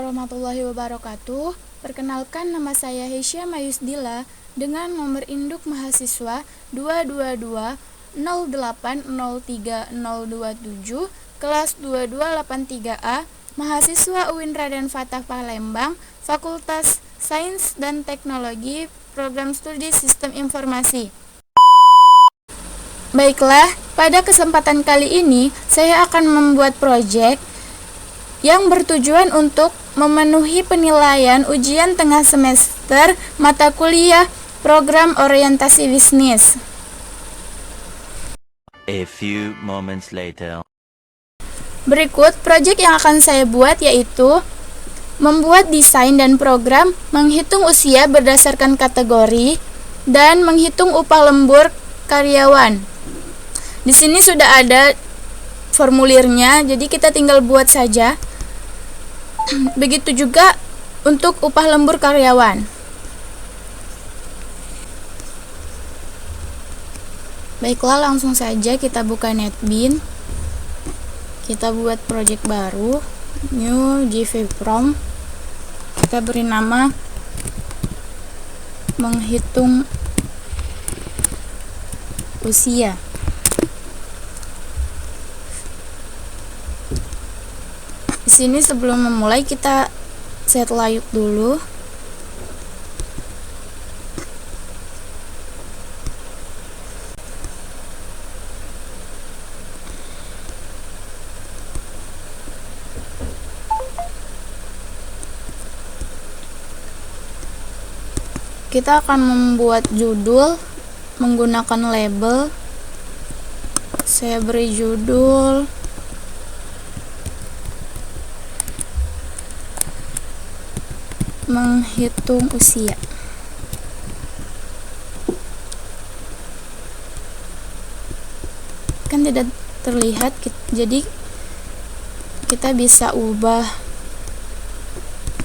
warahmatullahi wabarakatuh. Perkenalkan, nama saya Hesya Mayusdila dengan nomor induk mahasiswa 22208030027 kelas 2283A, mahasiswa UIN Raden Fatah Palembang, Fakultas Sains dan Teknologi, Program Studi Sistem Informasi. Baiklah, pada kesempatan kali ini saya akan membuat proyek yang bertujuan untuk memenuhi penilaian ujian tengah semester mata kuliah program orientasi bisnis. A few moments later. Berikut proyek yang akan saya buat, yaitu membuat desain dan program menghitung usia berdasarkan kategori dan menghitung upah lembur karyawan. Di sini sudah ada formulirnya, jadi kita tinggal buat saja. Begitu juga untuk upah lembur karyawan. Baiklah, langsung saja kita buka NetBeans. Kita buat project baru, new JV-Prom. Kita beri nama menghitung usia. Di sini sebelum memulai kita set layout dulu. Kita akan membuat judul menggunakan label. Saya beri judul menghitung usia. Kan tidak terlihat, jadi kita bisa ubah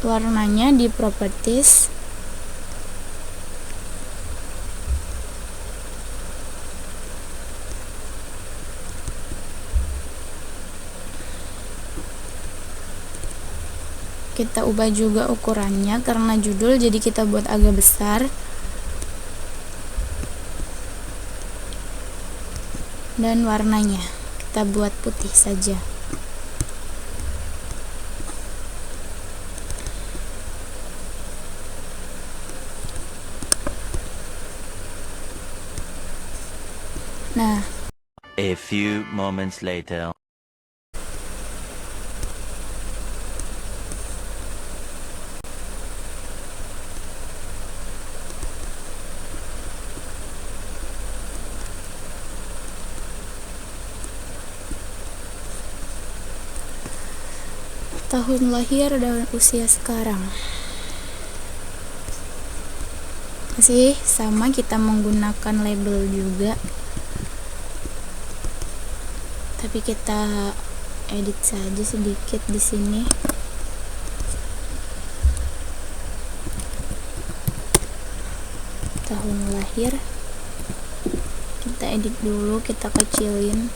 warnanya di properties. Kita ubah juga ukurannya karena judul, jadi kita buat agak besar. Dan warnanya kita buat putih saja. Nah, A few moments later. tahun lahir dan usia sekarang. Masih sama, kita menggunakan label juga. Tapi kita edit saja sedikit di sini. Tahun lahir. Kita edit dulu, kita kecilin.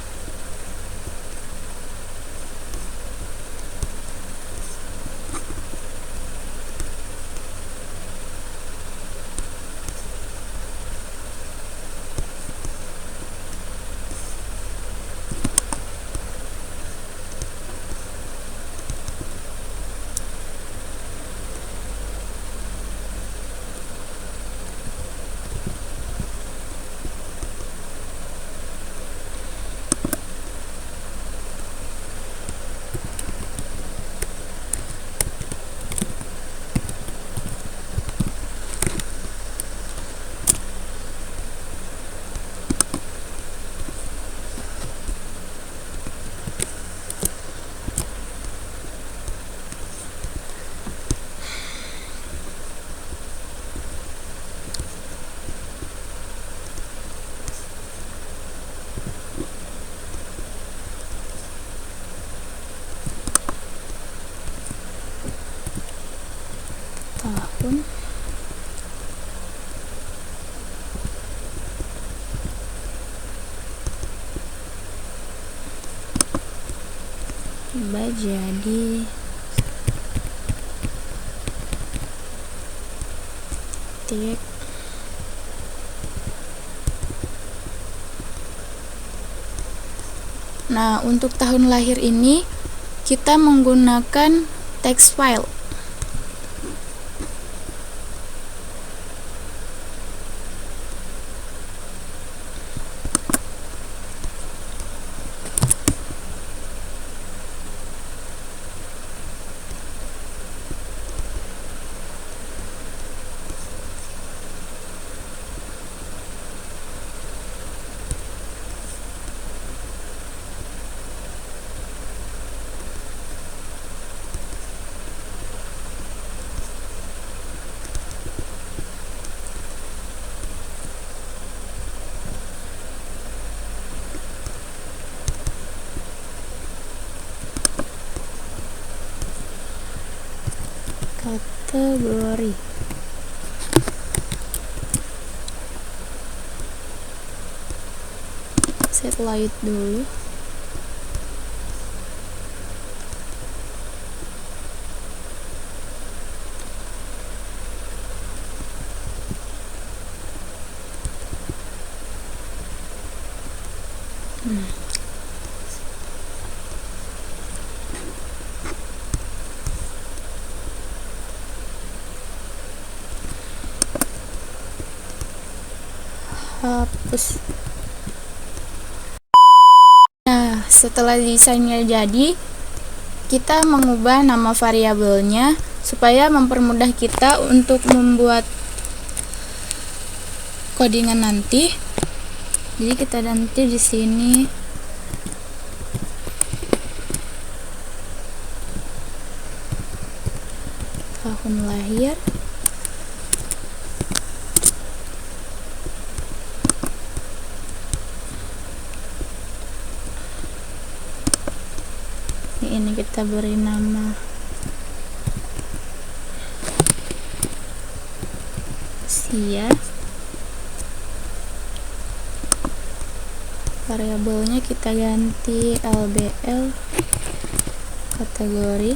Tahun coba jadi ketik. Nah, untuk tahun lahir ini kita menggunakan text file. Kategori. Set light dulu. Hapus. Nah, setelah desainnya jadi, kita mengubah nama variabelnya supaya mempermudah kita untuk membuat codingan nanti. Jadi kita ganti di sini tahun lahir. Ini kita beri nama usia. Variabelnya kita ganti LBL. Kategori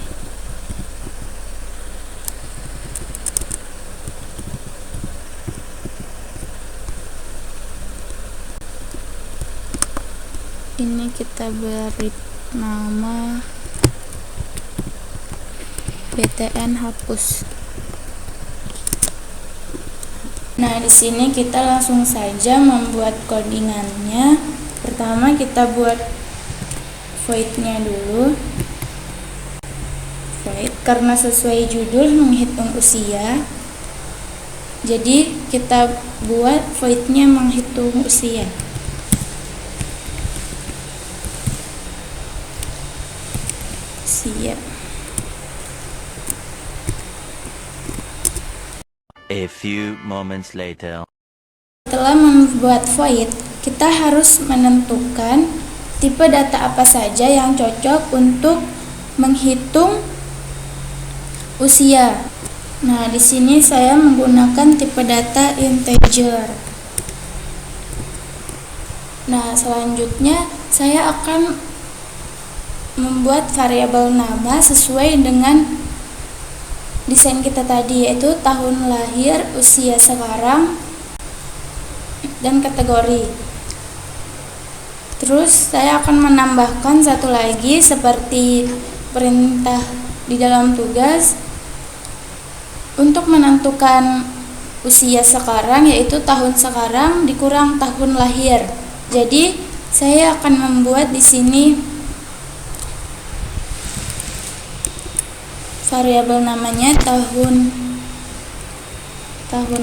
ini kita beri nama BTN hapus. Nah, di sini kita langsung saja membuat codingannya. Pertama kita buat void-nya dulu. Void karena sesuai judul menghitung usia. Jadi kita buat void-nya menghitung usia. Usia. A few moments later. Setelah membuat void, kita harus menentukan tipe data apa saja yang cocok untuk menghitung usia. Nah, di sini saya menggunakan tipe data integer. Nah, selanjutnya saya akan membuat variabel nama sesuai dengan desain kita tadi, yaitu tahun lahir, usia sekarang, dan kategori. Terus saya akan menambahkan satu lagi seperti perintah di dalam tugas untuk menentukan usia sekarang, yaitu tahun sekarang dikurang tahun lahir. Jadi saya akan membuat di sini variabel namanya tahun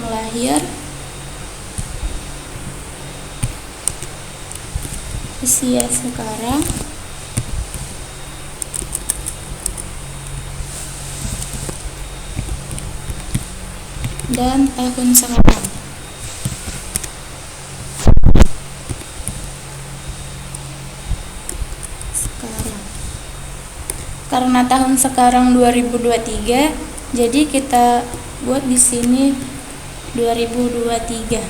lahir, usia sekarang, dan tahun sekarang. Karena tahun sekarang 2023, jadi kita buat di sini 2023.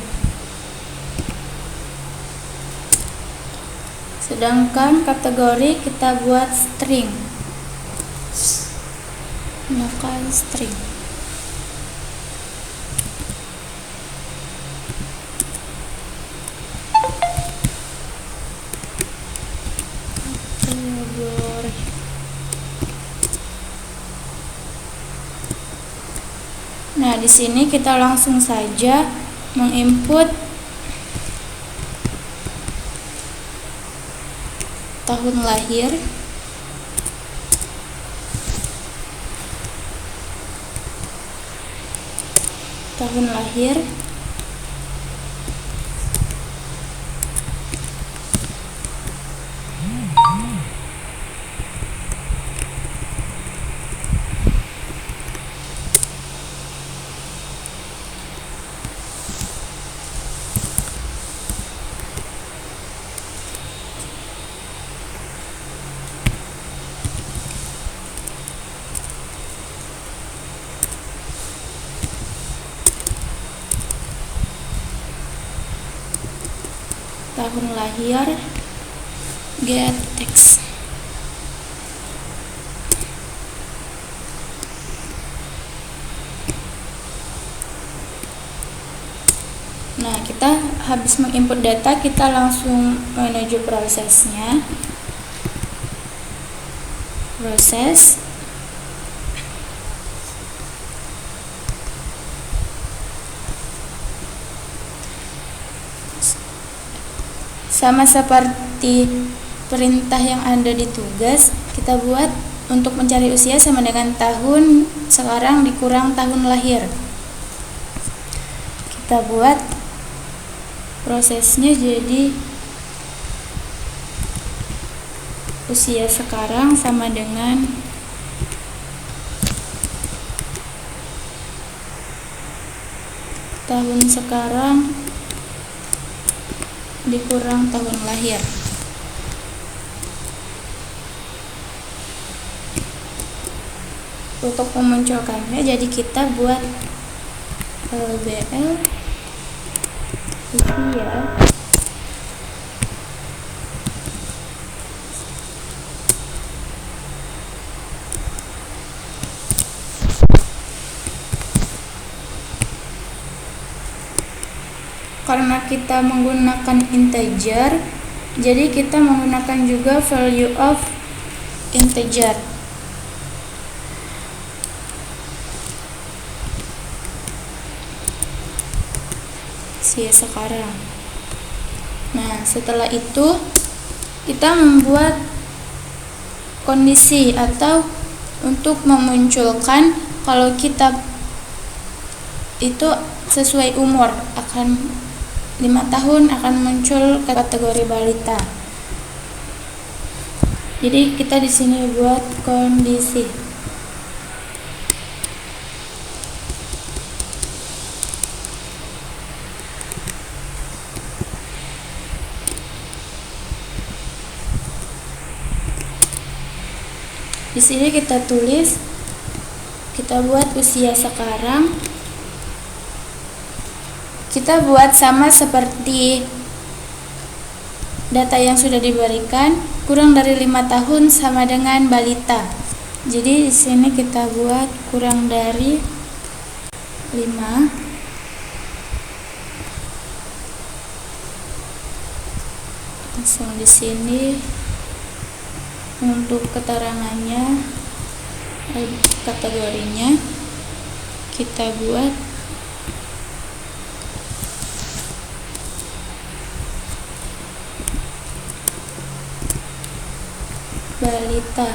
Sedangkan kategori kita buat string. Maka string. Nah, di sini kita langsung saja menginput tahun lahir, tahun lahir, tahun lahir, get text. Nah, kita habis menginput data, kita langsung menuju prosesnya. Proses. Sama seperti perintah yang ada di tugas, kita buat untuk mencari usia sama dengan tahun sekarang dikurang tahun lahir. Kita buat prosesnya jadi usia sekarang sama dengan tahun sekarang dikurang tahun lahir. Untuk memunculkannya, jadi kita buat LBL usia karena kita menggunakan integer, jadi kita menggunakan juga value of integer. Usia sekarang. Nah, setelah itu kita membuat kondisi atau untuk memunculkan kalau kita itu sesuai umur, akan 5 tahun akan muncul kategori balita. Jadi kita di sini buat kondisi. Di sini kita tulis, kita buat usia sekarang. Kita buat sama seperti data yang sudah diberikan, kurang dari 5 tahun sama dengan balita. Jadi di sini kita buat kurang dari 5. Langsung di sini untuk keterangannya, kategorinya kita buat balita.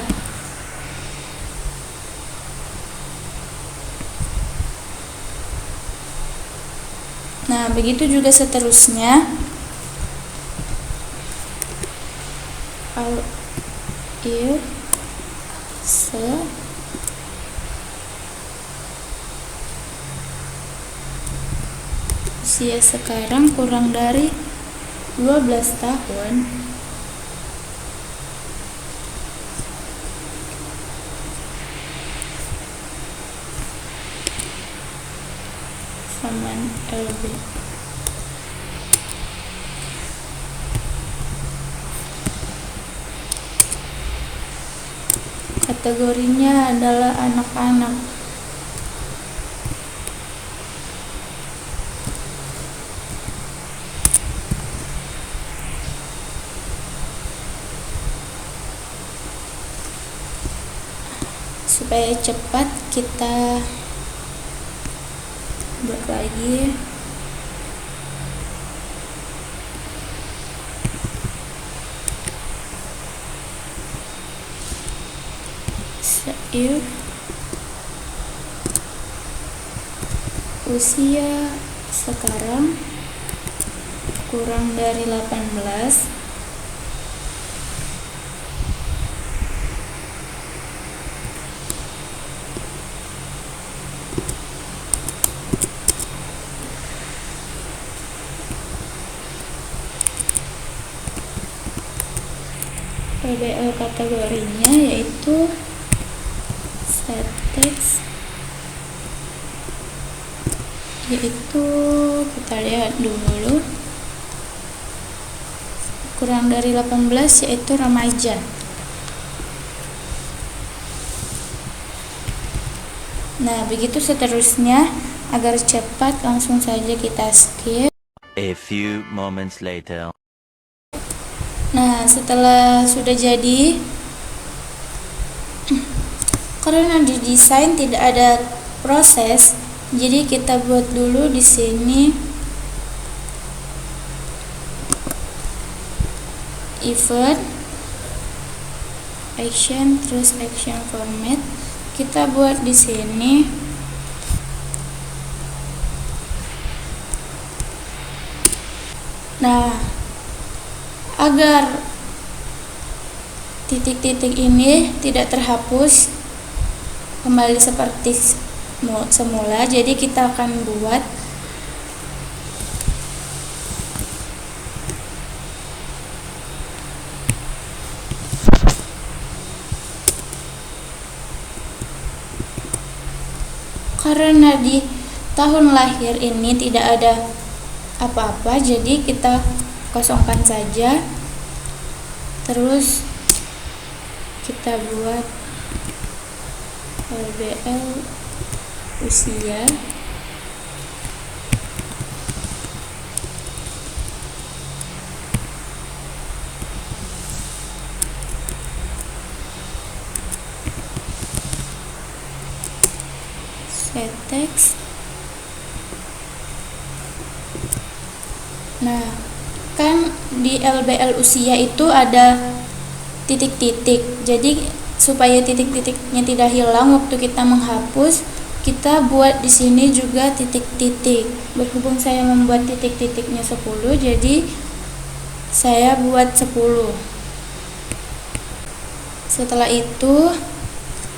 Nah, begitu juga seterusnya. If usia sekarang kurang dari 12 tahun sama LB. Kategorinya adalah anak-anak. Supaya cepat kita buat lagi. Save. Usia sekarang kurang dari 18. LBL kategorinya yaitu set text, yaitu kita lihat dulu, kurang dari 18 yaitu remaja. Nah, begitu seterusnya. Agar cepat, langsung saja kita skip. A few moments later. Nah, setelah sudah jadi, karena di desain tidak ada proses, jadi kita buat dulu di sini event action, terus action format. Kita buat di sini nah, agar titik-titik ini tidak terhapus kembali seperti semula, jadi kita akan buat karena di tahun lahir ini tidak ada apa-apa, jadi kita kosongkan saja. Terus kita buat LBL usia, set text. Nah, kan di LBL usia itu ada titik-titik, jadi supaya titik-titiknya tidak hilang waktu kita menghapus, kita buat di sini juga titik-titik. Berhubung saya membuat titik-titiknya 10, jadi saya buat 10. Setelah itu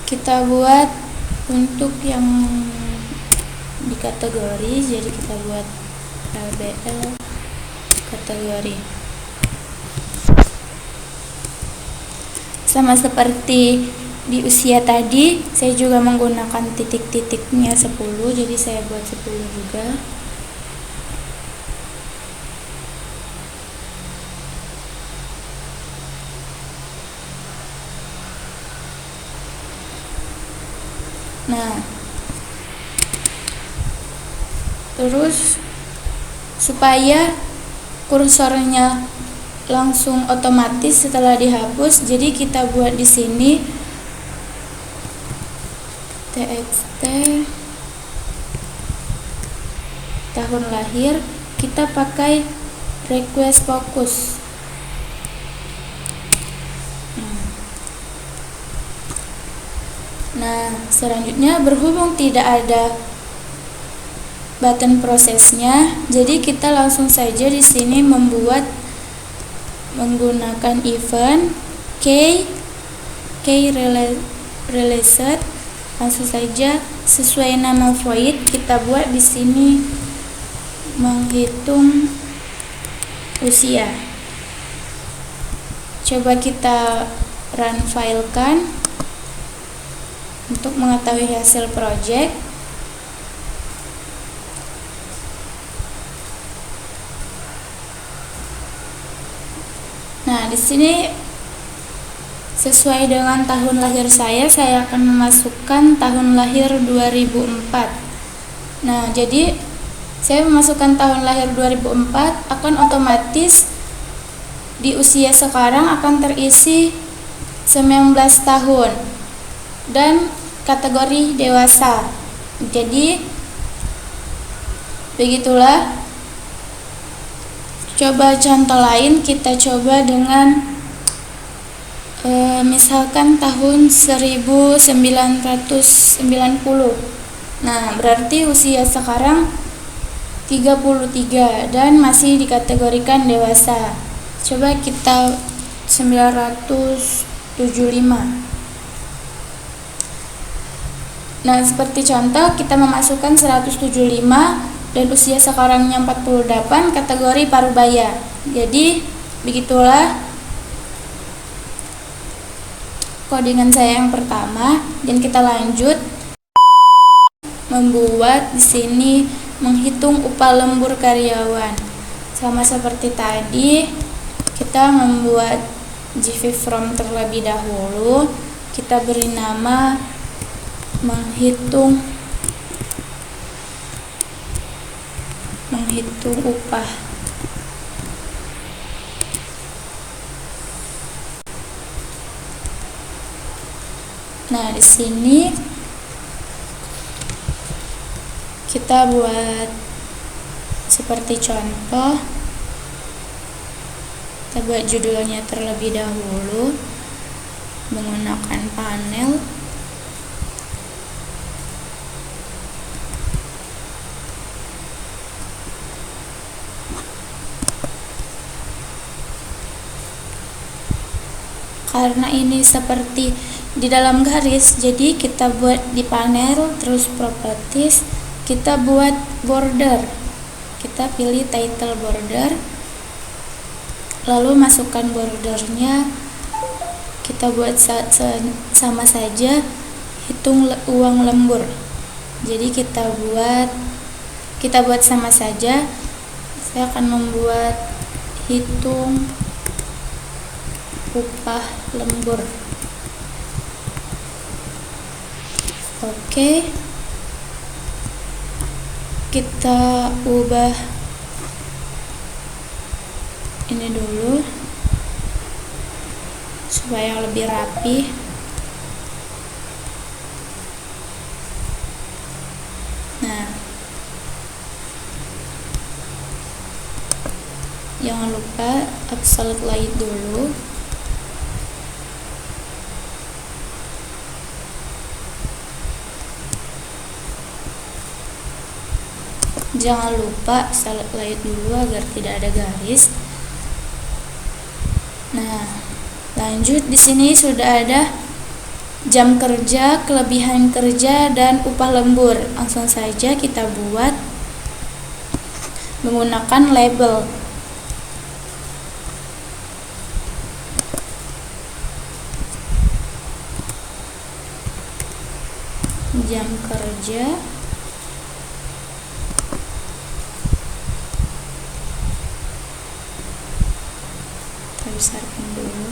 kita buat untuk yang di kategori, jadi kita buat LBL kategori. Sama seperti di usia tadi, saya juga menggunakan titik-titiknya 10, jadi saya buat 10 juga. Nah, terus supaya kursornya langsung otomatis setelah dihapus, jadi kita buat di sini txt tahun lahir, kita pakai request focus. Nah, selanjutnya berhubung tidak ada button prosesnya, jadi kita langsung saja di sini membuat menggunakan event released. Langsung saja sesuai nama void kita buat di sini menghitung usia. Coba kita run filekan untuk mengetahui hasil project. Nah, di sini sesuai dengan tahun lahir saya akan memasukkan tahun lahir 2004. Nah, jadi saya memasukkan tahun lahir 2004, akan otomatis di usia sekarang akan terisi 19 tahun dan kategori dewasa. Jadi Begitulah. Coba contoh lain, kita coba dengan misalkan tahun 1990. Nah, berarti usia sekarang 33 dan masih dikategorikan dewasa. Coba kita 975. Nah, seperti contoh, kita memasukkan 175 dan usia sekarangnya 48, kategori parubaya. Jadi, begitulah codingan saya yang pertama, dan kita lanjut membuat di sini menghitung upah lembur karyawan. Sama seperti tadi, kita membuat GV from terlebih dahulu. Kita beri nama menghitung upah. Nah, di sini kita buat seperti contoh. Kita buat judulnya terlebih dahulu menggunakan panel. Karena ini seperti di dalam garis, jadi kita buat di panel, terus properties, kita buat border. Kita pilih title border, lalu masukkan bordernya. Kita buat sama saja hitung uang lembur. Jadi kita buat sama saja. Saya akan membuat hitung upah lembur. Oke, kita ubah ini dulu supaya lebih rapi. Nah, jangan lupa absolute light dulu. Jangan lupa select light dulu agar tidak ada garis. Nah, lanjut, di sini sudah ada jam kerja, kelebihan kerja, dan upah lembur. Langsung saja kita buat menggunakan label. Jam kerja, besarkan dulu.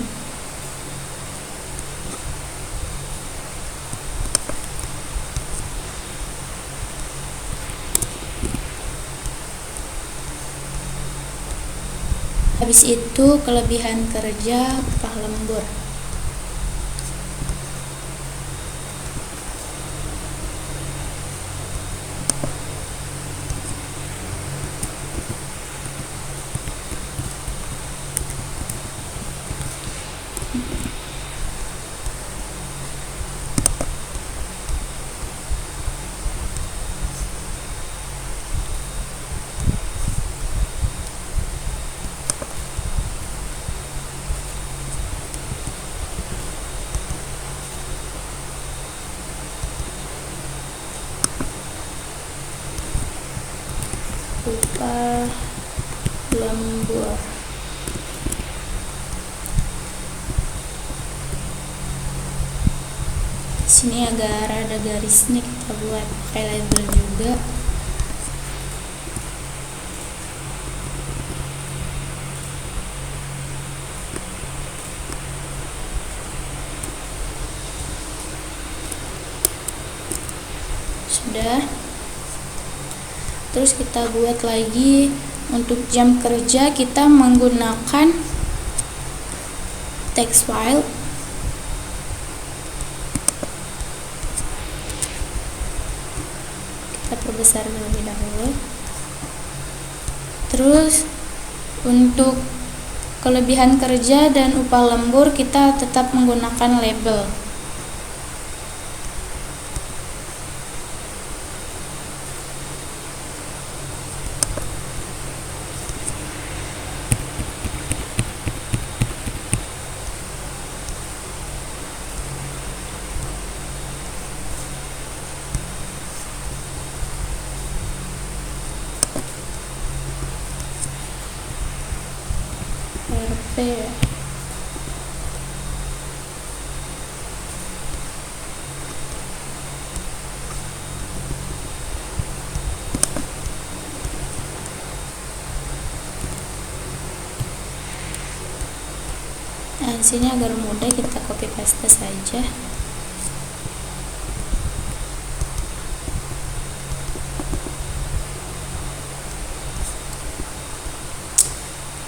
Habis itu kelebihan kerja, upah lembur. Upah lembur. Sini agak ada garisnya, kita buat pakai label juga. Sudah. Terus kita buat lagi untuk jam kerja, kita menggunakan text file. Kita perbesar terlebih dahulu. Terus untuk kelebihan kerja dan upah lembur kita tetap menggunakan label. RP. Nah, di sini agar mudah kita copy paste saja.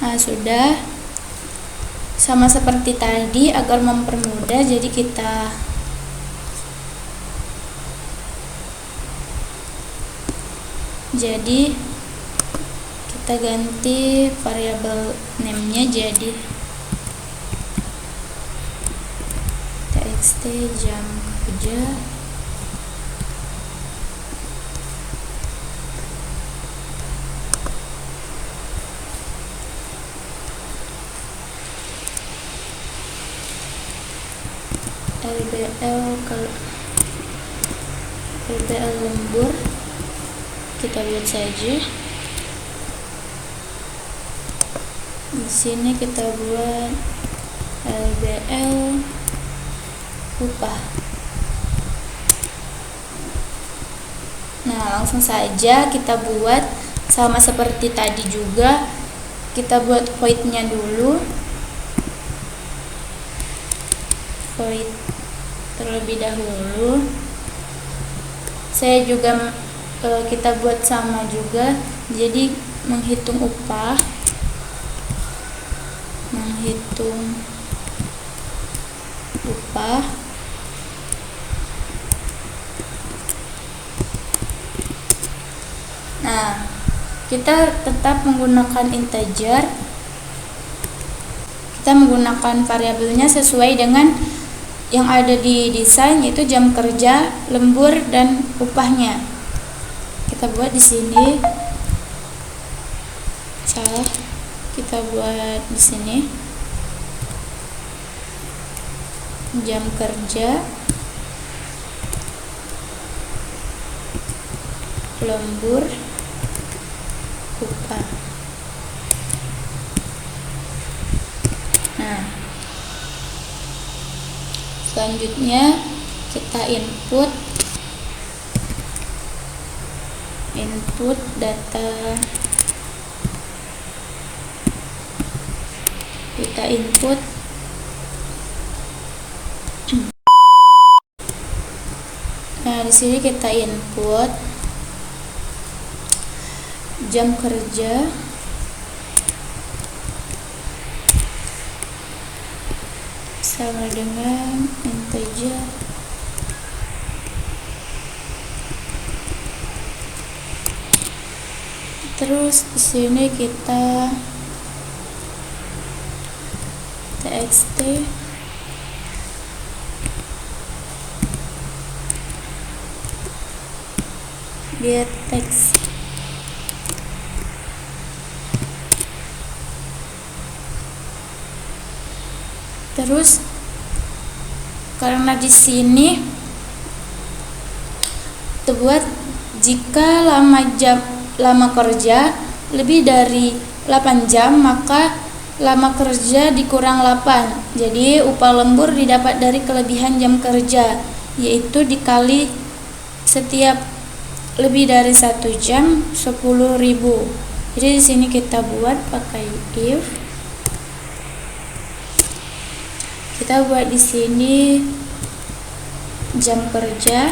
Nah, sudah. Sama seperti tadi, agar mempermudah, jadi kita ganti variabel name-nya jadi txt jam kerja LBL lembur, kita buat saja. Di sini kita buat LBL upah. Nah, langsung saja kita buat sama seperti tadi juga. Kita buat void-nya dulu. Void terlebih dahulu. Saya juga kita buat sama juga. Jadi menghitung upah. Nah, kita tetap menggunakan integer. Kita menggunakan variabelnya sesuai dengan yang ada di desain, yaitu jam kerja, lembur, dan upahnya. Kita buat di sini. Salah. Kita buat di sini. Jam kerja, lembur, upah. Nah, selanjutnya kita input data, kita input nah di sini kita input jam kerja sama dengan integer terus di sini kita txt get text terus karena di sini terbuat jika lama kerja lebih dari 8 jam maka lama kerja dikurang 8, jadi upah lembur didapat dari kelebihan jam kerja, yaitu dikali setiap lebih dari 1 jam 10.000. Jadi di sini kita buat pakai if. Kita buat di sini jam kerja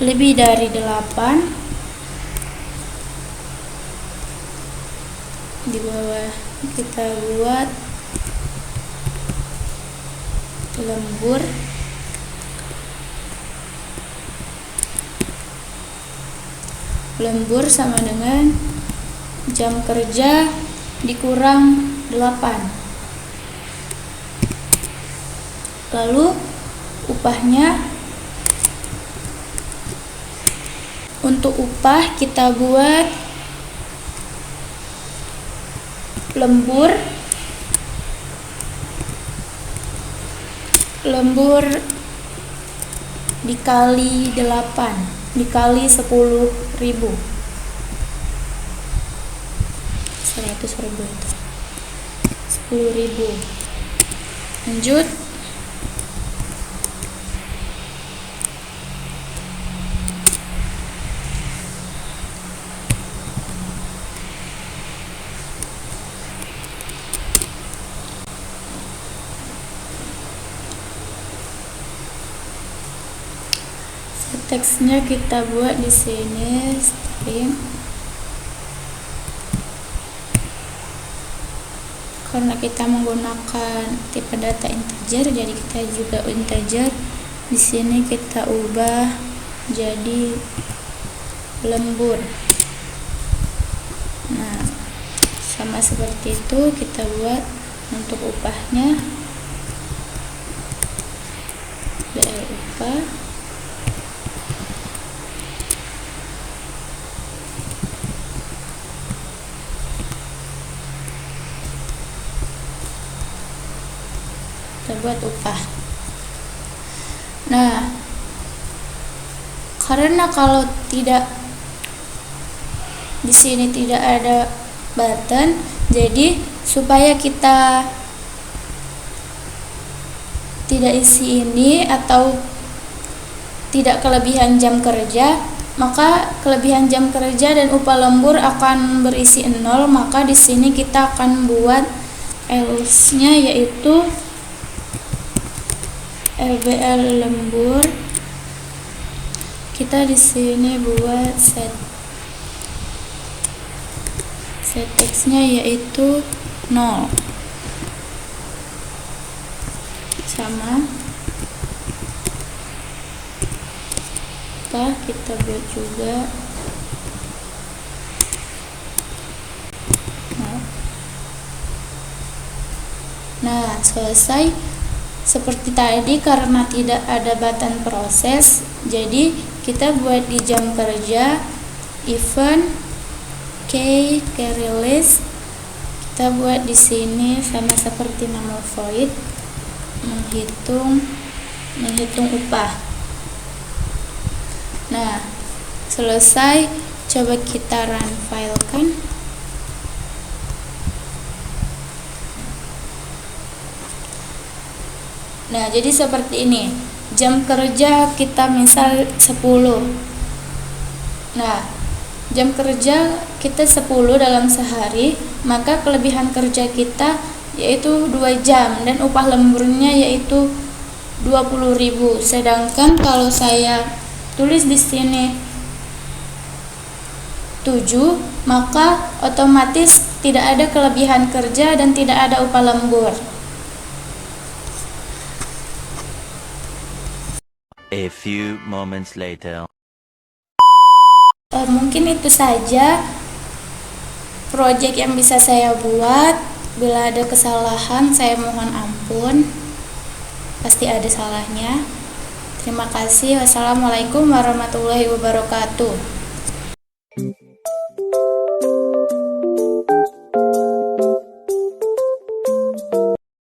lebih dari 8. Di bawah kita buat lembur sama dengan jam kerja dikurang 8. Lalu upahnya, untuk upah kita buat lembur dikali 8 dikali 10.000, 100.000 itu 10.000. Lanjut, teksnya kita buat di sini string. Karena kita menggunakan tipe data integer, jadi kita juga integer. Di sini kita ubah jadi lembur. Nah, sama seperti itu kita buat untuk upahnya. BL upah buat upah. Nah, karena kalau tidak di sini tidak ada button, jadi supaya kita tidak isi ini atau tidak kelebihan jam kerja, maka kelebihan jam kerja dan upah lembur akan berisi 0. Maka di sini kita akan buat else-nya, yaitu LBL lembur. Kita di sini buat set text-nya yaitu 0, sama kita buat juga 0. Nah, selesai. Seperti tadi, karena tidak ada button proses, jadi kita buat di jam kerja event carry list. Kita buat di sini sama seperti nama void, menghitung upah. Nah, selesai. Coba kita run file kan. Nah, jadi seperti ini. Jam kerja kita misal 10. Nah, jam kerja kita 10 dalam sehari, maka kelebihan kerja kita yaitu 2 jam dan upah lemburnya yaitu 20.000. Sedangkan kalau saya tulis di sini 7, maka otomatis tidak ada kelebihan kerja dan tidak ada upah lembur. A few moments later. Mungkin itu saja project yang bisa saya buat. Bila ada kesalahan, saya mohon ampun. Pasti ada salahnya. Terima kasih. Wassalamualaikum warahmatullahi wabarakatuh.